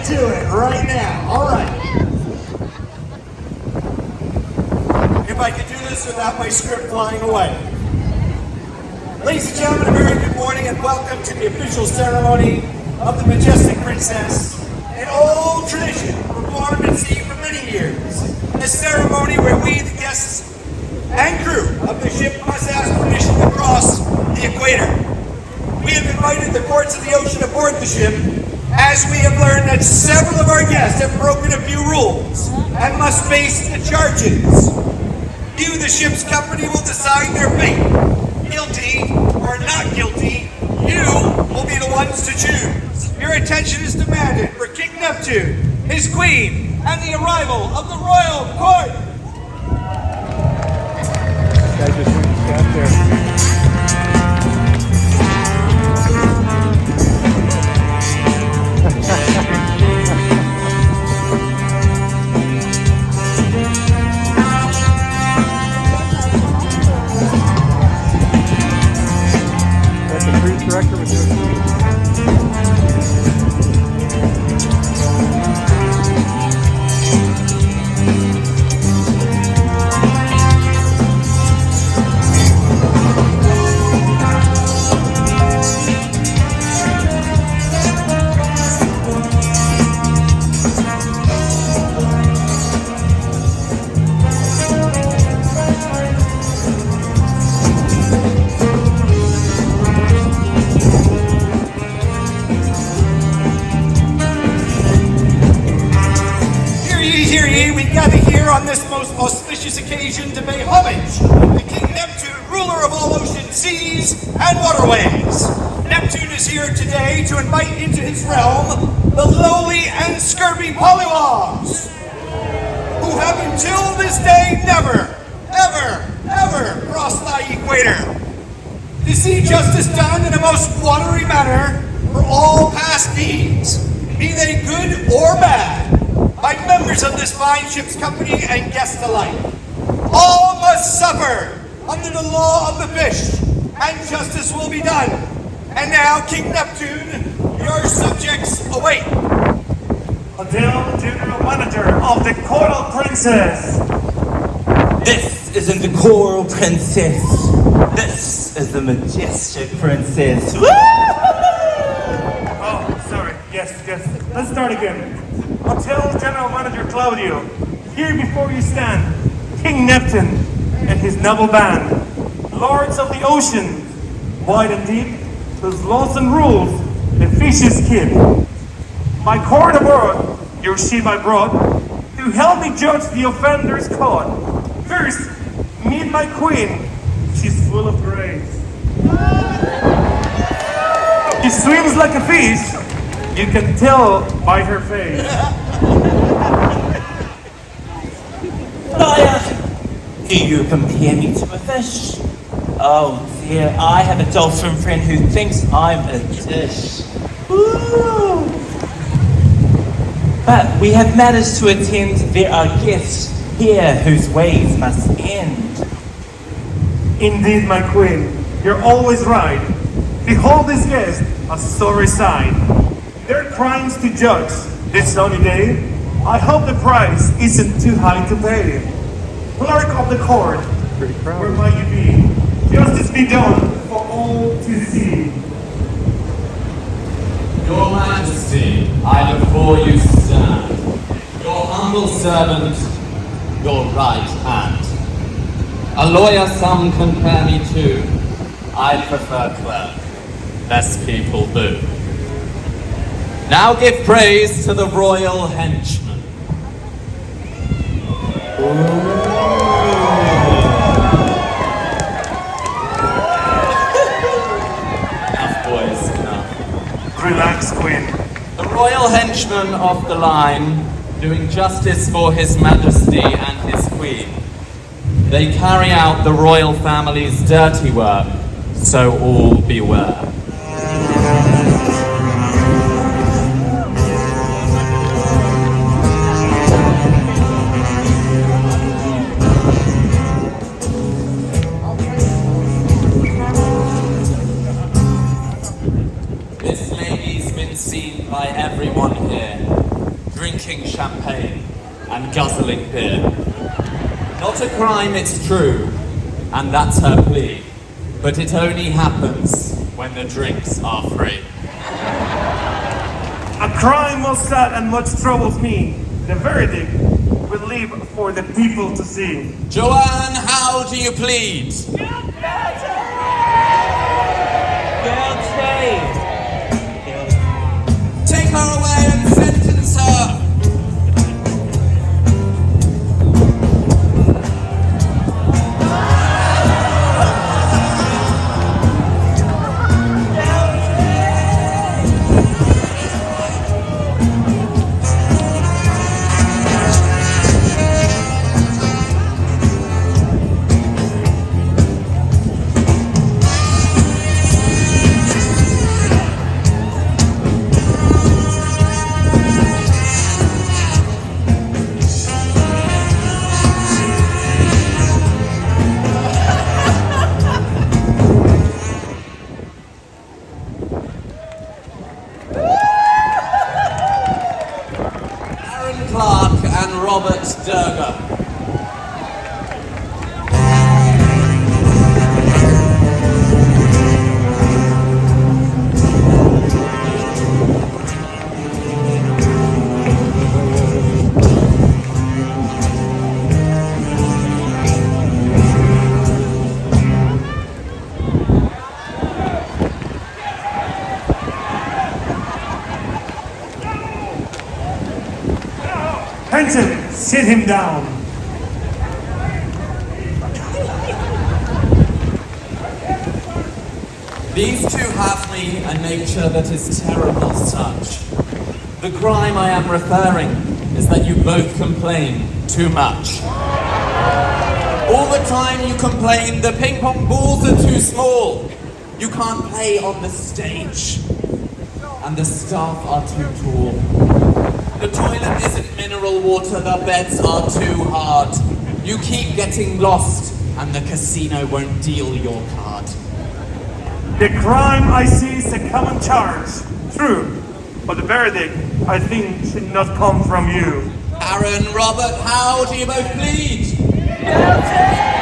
get to it right now. All right. If I could do this without my script flying away. Ladies and gentlemen, a very good morning and welcome to the official ceremony of the Majestic Princess, an old tradition performed at sea for many years. A ceremony where we, the guests and crew of the ship, must ask permission to cross the Equator. We have invited the courts of the ocean aboard the ship, as we have learned that several of our guests have broken a few rules and must face the charges. You, the ship's company, will decide their fate. Guilty or not guilty, you will be the ones to choose. Your attention is demanded for King Neptune, his queen, and the arrival of the royal court. I just went and sat there. That's the cruise director with your We gather here on this most auspicious occasion to pay homage to King Neptune, ruler of all ocean, seas, and waterways. Neptune is here today to invite into his realm the lowly and scurvy pollywogs, who have until this day never, ever crossed thy equator. To see justice done in a most watery manner for all past deeds, be they good or bad, by members of this fine ship's company and guests alike. All must suffer under the law of the fish, and justice will be done. And now, King Neptune, your subjects await. Adele, General Manager of the Coral Princess. This isn't the Coral Princess. This is the Majestic Princess. Woo! Oh, sorry. Yes. Let's start again. Hotel General Manager Claudio, here before you stand, King Neptune and his noble band, lords of the ocean, wide and deep, whose laws and rules the fishes keep. My court aboard, your ship I brought, to help me judge the offenders caught. First, meet my queen, she's full of grace. She swims like a fish, you can tell by her face. Do you compare me to a fish? Oh dear, I have a dolphin friend who thinks I'm a dish. Ooh. But we have matters to attend. There are guests here whose ways must end. Indeed, my queen, you're always right. Behold this guest, a sorry sight. Their crimes to judge this sunny day. I hope the price isn't too high to pay. Clerk of the court, where might you be? Justice be done for all to see. Your Majesty, I before you stand. Your humble servant, your right hand. A lawyer some compare me to. I prefer clerk, less people do. Now give praise to the royal henchman. Enough, boys, enough. Relax, queen. The royal henchman of the line, doing justice for his majesty and his queen. They carry out the royal family's dirty work, so all beware. This lady's been seen by everyone here. drinking champagne and guzzling beer. Not a crime, it's true, and that's her plea. But it only happens when the drinks are free. A crime most sad and much troubles me. The verdict will leave for the people to see. Joanne, how do you plead? Guilty. Take her away and sentence her. Clark and Robert Durger. Penton, sit him down. These two have me a nature that is terrible such. The crime I am referring is that you both complain too much. All the time you complain the ping pong balls are too small. You can't play on the stage. And the staff are too tall. The toilet isn't mineral water, the beds are too hard. You keep getting lost, and the casino won't deal your card. The crime I see is a common charge. True, but the verdict, I think, should not come from you. Aaron, Robert, how do you both plead? Guilty.